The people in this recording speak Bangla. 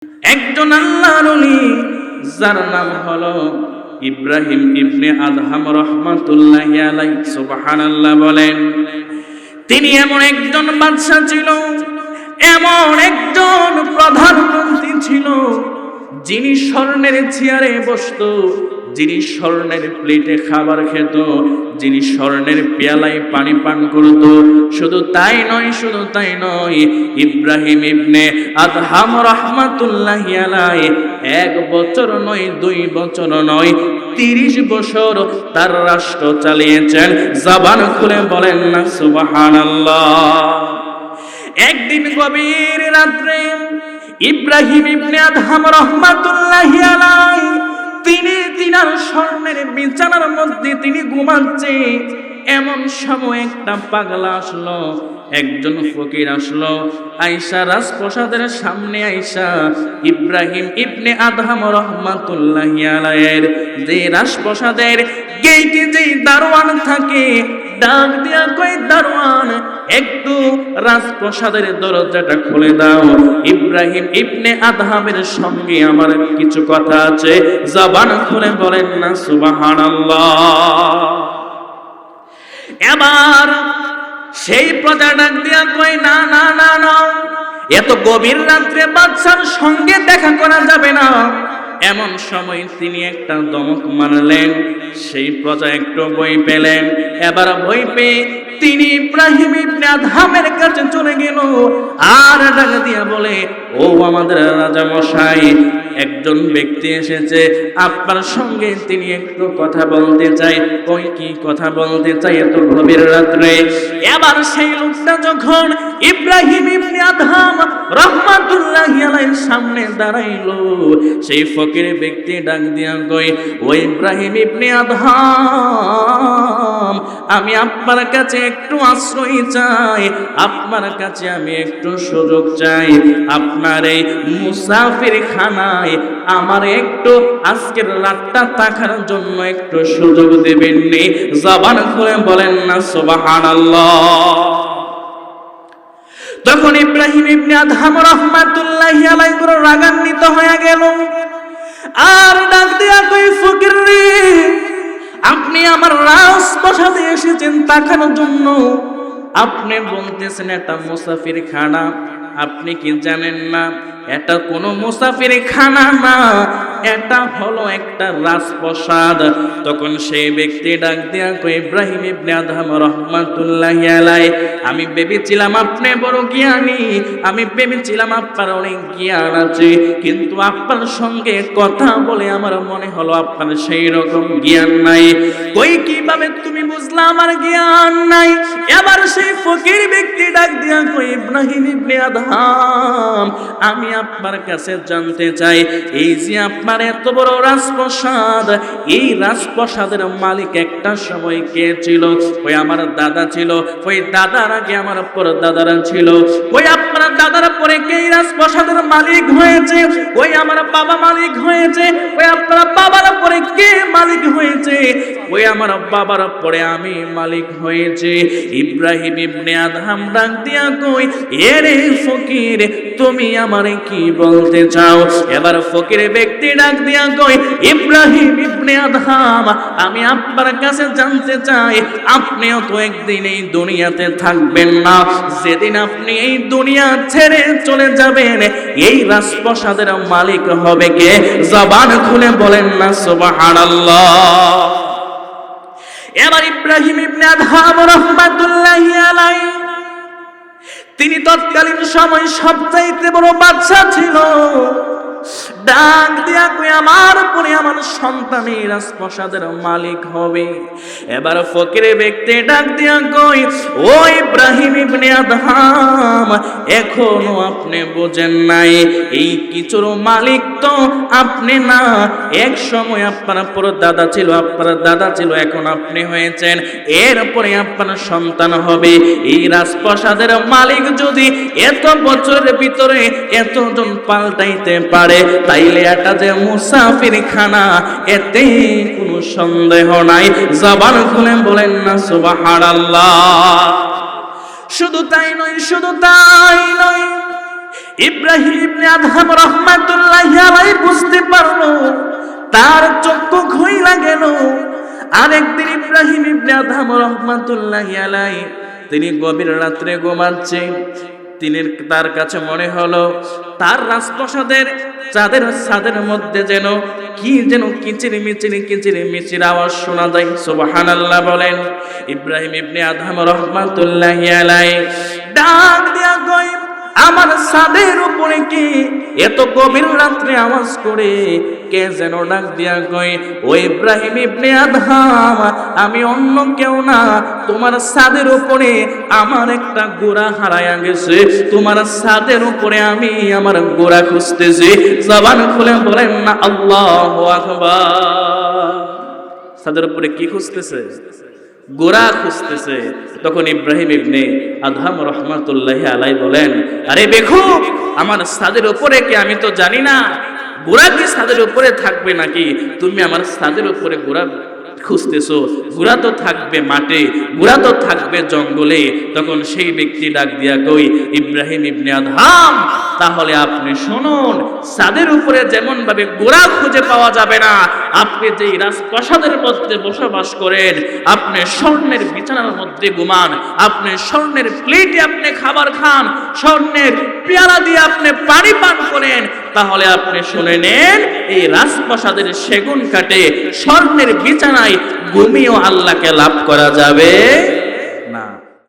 একজন আল্লাহর ওলি যার নাম হলো ইব্রাহিম ইবনে আদহাম রাহমাতুল্লাহি আলাইহি, সুবহানাল্লাহ বলেন। তিনি এমন একজন বাদশা ছিল, এমন একজন প্রধানমন্ত্রী ছিল, যিনি স্বর্ণের চেয়ারে বসতো, যিনি স্বর্ণের প্লেটে খাবার খেত, যিনি স্বর্ণের পেয়ালায় পানি পান করত। শুধু তাই নয়, ইব্রাহিম ইবনে আদহাম রাহমাতুল্লাহি আলাইহি 1 বছর নয়, 2 বছর নয়, 30 বছর তার রাষ্ট্র চালিয়েছেন। জবান খুলে বলেন না সুবহানাল্লাহ। একদিন গভীর রাত্রে ইব্রাহিম ইবনে আদহাম রাহমাতুল্লাহি আলাইহি তিনি তিনার স্বর্ণের বিছানার মধ্যে তিনি ঘুমাচ্ছে। এমন সময় একটা পাগলা আসলো, একজন ফকির আসলো, আয়েশা রাজপ্রাসাদের সামনে আয়েশা ইব্রাহিম ইবনে আদহাম রাহমাতুল্লাহি আলাইহির যে রাজপ্রাসাদের গেটে যেই দারোয়ান থাকে, ডাক দিয়া কই, দারোয়ান একটু রাজপ্রাসাদের দরজাটা খুলে দাও, ইব্রাহিম ইবনে আদহামের সঙ্গে আমার কিছু কথা আছে। জবান খুলে বলেন না সুবহানাল্লাহ। এবার সেই প্রজা ডাক দিয়া কই, না না না না, এত গভীর রাত্রে বাদশার সঙ্গে দেখা করা যাবে না। এমন সময় তিনি একটা ধমক মারলেন, সেই প্রজা একটু ভয় পেলেন। এবার ভয় পেয়ে তিনি ইব্রাহিম ইবনে আদহামের কাছে চলে গেল, আর ডাক দিয়া বলে, ও আমাদের রাজা মশাই, একজন ব্যক্তি এসেছে, আপনার সঙ্গে তিনি একটু কথা বলতে চাই। ওই কি কথা বলতে চাই এত গভীর রাত্রে? এবার সেই লোকটা যখন ইব্রাহিম ইবনে আদহাম রাহমাতুল্লাহি আলাইহির সামনে দাঁড়াইলো, সেই ফকির ব্যক্তি ডাক দিয়া কই, ও ইব্রাহিম ইবনে আদহাম, আমি আপনার কাছে একটু আশ্রয় চাই, আপনার কাছে আমি একটু সুযোগ চাই। আপনার এই মুসাফির খানায় আমার একটু আজকের রাতটা থাকার জন্য একটু সুযোগ দেবেন নি? জবান খুলে বলেন না সুবহানাল্লাহ। তখন ইব্রাহিম ইবনে আদহাম রাহমাতুল্লাহি আলাইহি রাগান্বিত হয়ে গেল, আর ডাক দিয়া কই, ফকির রে, আপনি আমার রাজপ্রাসাদে এসেছেন থাকার জন্য, আপনি বলতেছেন এটা মুসাফির খানা, আপনি কি জানেন না এটা কোনো মুসাফির খানা না, এটা হলো একটা রাজপ্রাসাদ। তখন সেই ব্যক্তি ডাক দিয়া কই, ইব্রাহিম ইবনে আদহাম রাহমাতুল্লাহি আলাইহি, আমি ভেবেছিলাম আপনি বড় জ্ঞানী, আমি ভেবেছিলাম আপনার অনেক জ্ঞান আছে, কিন্তু আপনার সঙ্গে কথা বলে আমার মনে হলো আপনার সেই রকম জ্ঞান নাই। কই, কিভাবে তুমি বুঝলা আমার জ্ঞান নাই? এবার সেই ফকির ব্যক্তি ডাক দিয়া কই, ইব্রাহিম ইবনে আদহাম, আমি আপনার কাছে জানতে চাই, এই যে আপনার এত বড় রাজপ্রাসাদ, এই রাজপ্রাসাদের মালিক একটা সময় কে ছিল? ওই আমার দাদা ছিল, ওই দাদার আগে আমার পর দাদারা ছিল, ওই আপনার দাদার পরে কে রাজপ্রাসাদের মালিক হয়েছে? ওই আমার বাবা মালিক হয়েছে, ওই আপনার বাবার পরে কে মালিক হয়েছে? ওই আমার বাবার পরে আমি মালিক হয়েছে। ইব্রাহিম ইবনে আদহাম ডাক দিয়া কই, এরে ফকির, তুমি আমারে কি বলতে চাও? এবার ফকির ব্যক্তি ডাক দিয়া কই, ইব্রাহিম ইবনে আদহাম, আমি আপনার কাছে জানতে চাই, আপনিও তো একদিন এই দুনিয়াতে থাকবেন না, যেদিন আপনি এই দুনিয়া ছেড়ে চলে যাবেন, এই রাজপ্রাসাদের মালিক হবে কে? জবান খুলে বলেন না সুবহানাল্লাহ। এবার ইব্রাহিম ইবনে আদহাম রাহমাতুল্লাহি আলাইহি, তিনি তৎকালীন সময় সবচাইতে বড় বাদশা ছিল, ডাক দিয়া কই, আমার পরে আমার সন্তানই রাজপ্রাসাদের মালিক হবে। এবার ফকির ব্যক্তি ডাক দিয়া কই, ও ইব্রাহিম ইবনে আদহাম, এখনো আপনি বোঝেন নাই, এই কিছুর মালিক তো আপনি না, এক সময় আপনার পর দাদা ছিল, আপনার দাদা ছিল, এখন আপনি হয়েছেন, এরপরে আপনার সন্তান হবে। এই রাজপ্রাসাদের মালিক যদি এত বছরের ভিতরে এতজন পাল্টাইতে পারে, তাইলে এটা যে মুসাফির খানা, এতে কোনো সন্দেহ নাই। জবান খুলে বলেন না সুবহানাল্লাহ। শুধু তাই নয়, ইব্রাহিম ইবনে আদহাম রাহমাতুল্লাহি আলাইহি বুঝতে পারলো, তার চক্ষু খুইলা গেল। আরেকদিন ইব্রাহিম ইবনে আদহাম রাহমাতুল্লাহি আলাইহি তিনি গভীর রাত্রে ঘুমাচ্ছেন। তার কাছে মনে হলো তার রাজপ্রাসাদের চাঁদের ছাদের মধ্যে যেন কিচির মিচির আওয়াজ শোনা যায়। সুবহানাল্লাহ বলেন। ইব্রাহিম ইবনে আদহাম রাহমাতুল্লাহি আলাইহি ডাক দিয়া কয়, আমার ছাদের উপরে কি এত গভীর রাত্রে আওয়াজ করে কে যেন ডাক দিয়া কয়, ও ইব্রাহিম ইবনে আদহাম, আমি অন্য কেউ না, তোমার ছাদের উপরে আমার একটা গোরা হারায়া গেছে, তোমার ছাদের উপরে আমি আমার গোরা খুঁজতেছি। জবান খুলে বলেন না আল্লাহু আকবার। ছাদের উপরে কি খুঁজতেছে? গোরা খুঁজতেছে। তখন ইব্রাহিম ইবনে আদহাম রাহমাতুল্লাহি আলাইহি বলেন, আরে বেকুব, আমার ছাদের উপরে কি আমি তো জানি না, গোরা কি ছাদের উপরে থাকবে নাকি? তুমি আমার ছাদের উপরে গোরা খুঁজতেছো? গোরা তো থাকবে মাঠে, গোরা তো থাকবে জঙ্গলে। তখন সেই ব্যক্তি ডাক দিয়া কই, ইব্রাহিম ইবনে আদহাম, তাহলে আপনি শুনুন, ছাদের উপরে যেমন ভাবে গোরা খুঁজে পাওয়া যাবে না, আপনি যেই রাজপ্রাসাদের মধ্যে বসবাস করেন, আপনি স্বর্ণের বিছানার মধ্যে ঘুমান, আপনি স্বর্ণের প্লেটে আপনি খাবার খান, স্বর্ণের পেয়ালা দিয়ে আপনি পানি পান করেন, তাহলে আপনি শুনে নেন, এই রাজপ্রাসাদের সেগুন কাটে স্বর্ণের বিছানায় ঘুমিয়েও আল্লাহকে লাভ করা যাবে